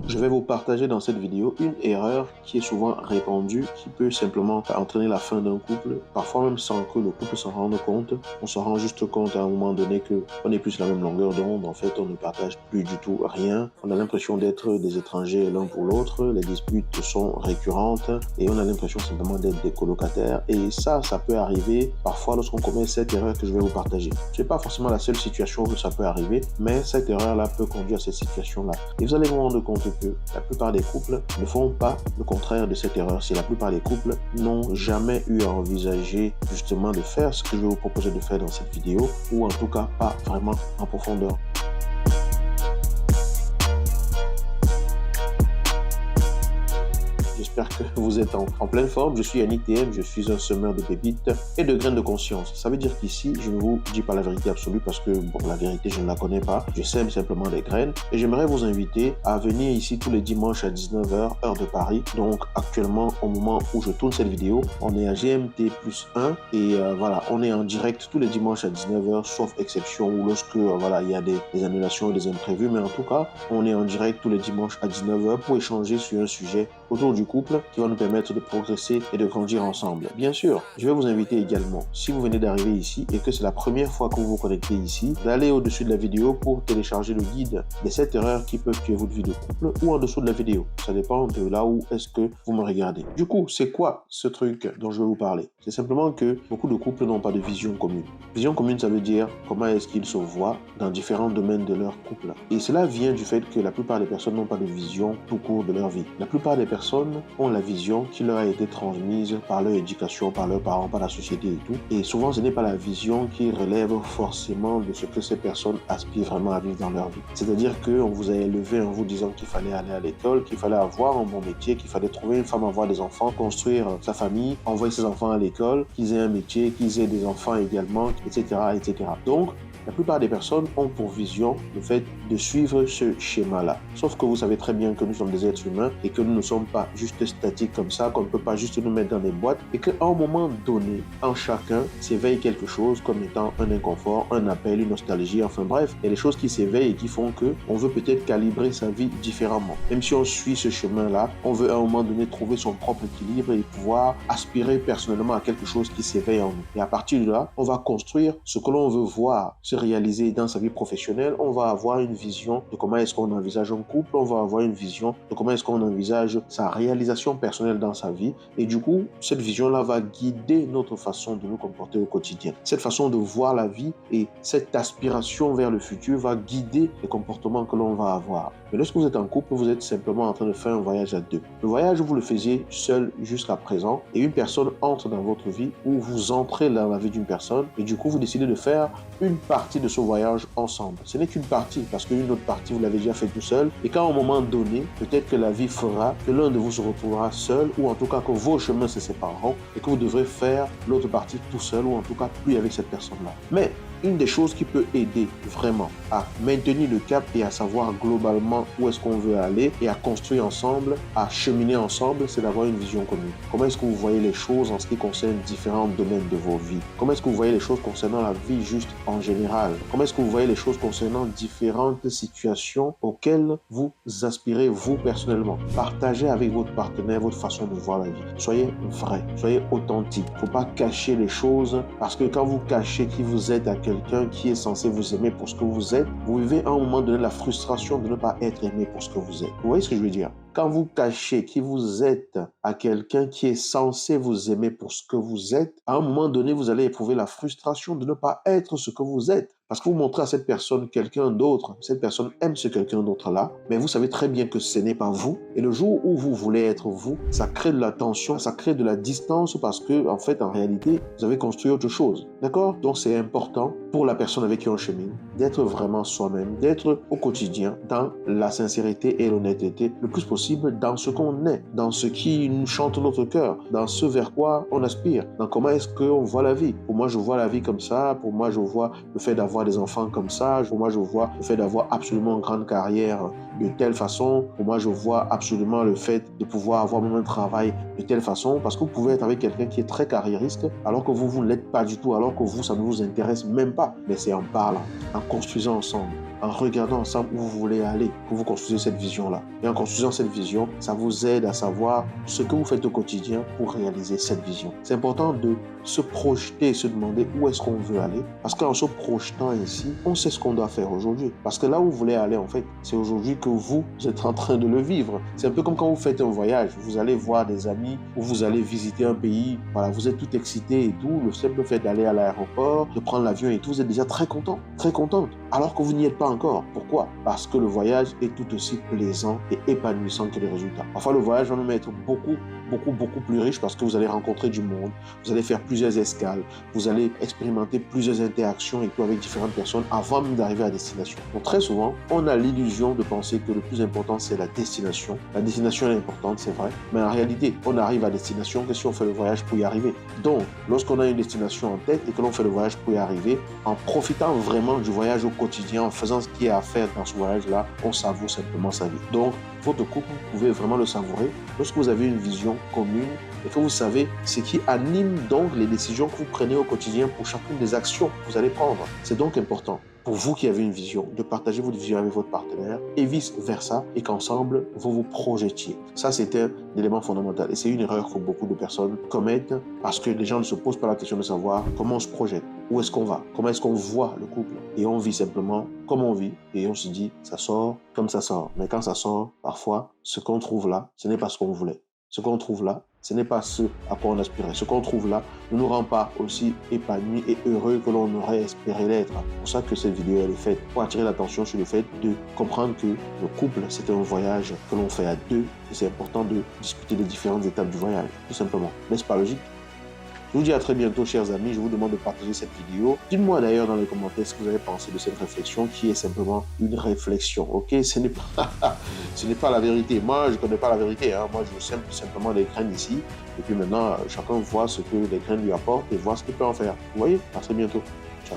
je vais vous partager dans cette vidéo une erreur qui est souvent répandue, qui peut simplement entraîner la fin d'un couple, parfois même sans que le couple s'en rende compte. On se rend juste compte à un moment donné qu'on n'est plus sur la même longueur d'onde, en fait on ne partage plus du tout rien, on a l'impression d'être des étrangers l'un pour l'autre, les disputes sont récurrentes et on a l'impression simplement d'être des colocataires, et ça peut arriver parfois lorsqu'on commet cette erreur que je vais vous partager. Ce n'est pas forcément la seule situation où ça peut arriver, mais cette erreur-là peut conduire à cette situation-là. Et vous allez vous rendre compte que la plupart des couples ne font pas le contraire de cette erreur. Si la plupart des couples n'ont jamais eu à envisager justement de faire ce que je vais vous proposer de faire dans cette vidéo, ou en tout cas pas vraiment en profondeur. J'espère que vous êtes en pleine forme. Je suis Yannick TM, je suis un semeur de pépites et de graines de conscience. Ça veut dire qu'ici, je ne vous dis pas la vérité absolue parce que, bon, la vérité, je ne la connais pas. Je sème simplement des graines et j'aimerais vous inviter à venir ici tous les dimanches à 19h, heure de Paris. Donc, actuellement, au moment où je tourne cette vidéo, on est à GMT plus 1 et voilà, on est en direct tous les dimanches à 19h, sauf exception ou lorsque, voilà, il y a des annulations et des imprévus. Mais en tout cas, on est en direct tous les dimanches à 19h pour échanger sur un sujet autour du couple qui va nous permettre de progresser et de grandir ensemble. Bien sûr, je vais vous inviter également, si vous venez d'arriver ici et que c'est la première fois que vous vous connectez ici, d'aller au-dessus de la vidéo pour télécharger le guide des 7 erreurs qui peuvent tuer votre vie de couple, ou en dessous de la vidéo. Ça dépend de là où est-ce que vous me regardez. Du coup, c'est quoi ce truc dont je vais vous parler? C'est simplement que beaucoup de couples n'ont pas de vision commune. Vision commune, ça veut dire comment est-ce qu'ils se voient dans différents domaines de leur couple. Et cela vient du fait que la plupart des personnes n'ont pas de vision tout court de leur vie. La plupart des personnes ont la vision qui leur a été transmise par leur éducation, par leurs parents, par la société et tout. Et souvent, ce n'est pas la vision qui relève forcément de ce que ces personnes aspirent vraiment à vivre dans leur vie. C'est-à-dire qu'on vous a élevé en vous disant qu'il fallait aller à l'école, qu'il fallait avoir un bon métier, qu'il fallait trouver une femme, avoir des enfants, construire sa famille, envoyer ses enfants à l'école, qu'ils aient un métier, qu'ils aient des enfants également, etc., etc. Donc, la plupart des personnes ont pour vision le fait de suivre ce schéma-là. Sauf que vous savez très bien que nous sommes des êtres humains et que nous ne sommes pas juste statiques comme ça, qu'on ne peut pas juste nous mettre dans des boîtes, et qu'à un moment donné, en chacun s'éveille quelque chose comme étant un inconfort, un appel, une nostalgie, enfin bref, il y a des choses qui s'éveillent et qui font qu'on veut peut-être calibrer sa vie différemment. Même si on suit ce chemin-là, on veut à un moment donné trouver son propre équilibre et pouvoir aspirer personnellement à quelque chose qui s'éveille en nous. Et à partir de là, on va construire ce que l'on veut voir se réaliser dans sa vie professionnelle. On va avoir une vision de comment est-ce qu'on envisage un couple, on va avoir une vision de comment est-ce qu'on envisage sa réalisation personnelle dans sa vie, et du coup, cette vision-là va guider notre façon de nous comporter au quotidien. Cette façon de voir la vie et cette aspiration vers le futur va guider les comportements que l'on va avoir. Mais lorsque vous êtes en couple, vous êtes simplement en train de faire un voyage à deux. Le voyage, vous le faisiez seul jusqu'à présent, et une personne entre dans votre vie, ou vous entrez dans la vie d'une personne, et du coup, vous décidez de faire une partie de ce voyage ensemble. Ce n'est qu'une partie, parce qu'une autre partie, vous l'avez déjà fait tout seul, et qu'à un moment donné, peut-être que la vie fera que l'un de vous se retrouvera seul, ou en tout cas que vos chemins se sépareront, et que vous devrez faire l'autre partie tout seul, ou en tout cas plus avec cette personne-là. Mais une des choses qui peut aider vraiment à maintenir le cap et à savoir globalement où est-ce qu'on veut aller et à construire ensemble, à cheminer ensemble, c'est d'avoir une vision commune. Comment est-ce que vous voyez les choses en ce qui concerne différents domaines de vos vies? Comment est-ce que vous voyez les choses concernant la vie juste en général? Comment est-ce que vous voyez les choses concernant différentes situations auxquelles vous aspirez vous personnellement? Partagez avec votre partenaire votre façon de voir la vie. Soyez vrai, soyez authentique. Il ne faut pas cacher les choses, parce que quand vous cachez qui vous êtes à quelqu'un qui est censé vous aimer pour ce que vous êtes, vous vivez à un moment donné la frustration de ne pas être aimé pour ce que vous êtes. Vous voyez ce que je veux dire? Quand vous cachez qui vous êtes à quelqu'un qui est censé vous aimer pour ce que vous êtes, à un moment donné, vous allez éprouver la frustration de ne pas être ce que vous êtes. Parce que vous montrez à cette personne quelqu'un d'autre, cette personne aime ce quelqu'un d'autre-là, mais vous savez très bien que ce n'est pas vous. Et le jour où vous voulez être vous, ça crée de la tension, ça crée de la distance, parce que, en fait, en réalité, vous avez construit autre chose. D'accord? Donc, c'est important pour la personne avec qui on chemine d'être vraiment soi-même, d'être au quotidien dans la sincérité et l'honnêteté, le plus possible dans ce qu'on est, dans ce qui nous chante notre cœur, dans ce vers quoi on aspire, dans comment est-ce qu'on voit la vie. Pour moi, je vois la vie comme ça, pour moi, je vois le fait d'avoir des enfants comme ça, pour moi, je vois le fait d'avoir absolument une grande carrière de telle façon, pour moi, je vois absolument le fait de pouvoir avoir même un travail de telle façon, parce que vous pouvez être avec quelqu'un qui est très carriériste, alors que vous ne l'êtes pas du tout, alors que vous, ça ne vous intéresse même pas. Mais c'est en parlant, en construisant ensemble, en regardant ensemble où vous voulez aller, que vous construisez cette vision-là. Et en construisant cette vision, ça vous aide à savoir ce que vous faites au quotidien pour réaliser cette vision. C'est important de se projeter et se demander où est-ce qu'on veut aller. Parce qu'en se projetant ainsi, on sait ce qu'on doit faire aujourd'hui. Parce que là où vous voulez aller, en fait, c'est aujourd'hui que vous êtes en train de le vivre. C'est un peu comme quand vous faites un voyage. Vous allez voir des amis ou vous allez visiter un pays. Voilà, vous êtes tout excité et tout. Le simple fait d'aller à l'aéroport, de prendre l'avion et tout, vous êtes déjà très content, très contente. Alors que vous n'y êtes pas encore. Pourquoi? Parce que le voyage est tout aussi plaisant et épanouissant que les résultats. Parfois, le voyage va même être beaucoup plus riche parce que vous allez rencontrer du monde, vous allez faire plusieurs escales, vous allez expérimenter plusieurs interactions et tout avec différentes personnes avant même d'arriver à la destination. Donc très souvent, on a l'illusion de penser que le plus important, c'est la destination. La destination est importante, c'est vrai, mais en réalité, on arrive à destination que si on fait le voyage pour y arriver. Donc, lorsqu'on a une destination en tête et que l'on fait le voyage pour y arriver, en profitant vraiment du voyage au quotidien, en faisant ce qu'il y a à faire dans ce voyage-là, on savoure simplement sa vie. Donc, votre couple, vous pouvez vraiment le savourer lorsque vous avez une vision commune et que vous savez ce qui anime donc les décisions que vous prenez au quotidien pour chacune des actions que vous allez prendre. C'est donc important pour vous qui avez une vision de partager votre vision avec votre partenaire et vice-versa et qu'ensemble, vous vous projetiez. Ça, c'est un élément fondamental et c'est une erreur que beaucoup de personnes commettent parce que les gens ne se posent pas la question de savoir comment on se projette, où est-ce qu'on va, comment est-ce qu'on voit le couple et on vit simplement comme on vit et on se dit ça sort comme ça sort. Mais quand ça sort, parfois, ce qu'on trouve là, ce n'est pas ce qu'on voulait. Ce qu'on trouve là, ce n'est pas ce à quoi on aspirait. Ce qu'on trouve là ne nous rend pas aussi épanouis et heureux que l'on aurait espéré l'être. C'est pour ça que cette vidéo elle est faite pour attirer l'attention sur le fait de comprendre que le couple, c'est un voyage que l'on fait à deux et c'est important de discuter les différentes étapes du voyage, tout simplement. N'est-ce pas logique? Je vous dis à très bientôt, chers amis. Je vous demande de partager cette vidéo. Dites-moi d'ailleurs dans les commentaires ce que vous avez pensé de cette réflexion qui est simplement une réflexion. Ok, ce n'est pas la vérité. Moi, je ne connais pas la vérité. Hein. Moi, je sème simplement des graines ici. Et puis maintenant, chacun voit ce que les graines lui apportent et voit ce qu'il peut en faire. Vous voyez? À très bientôt. Ciao.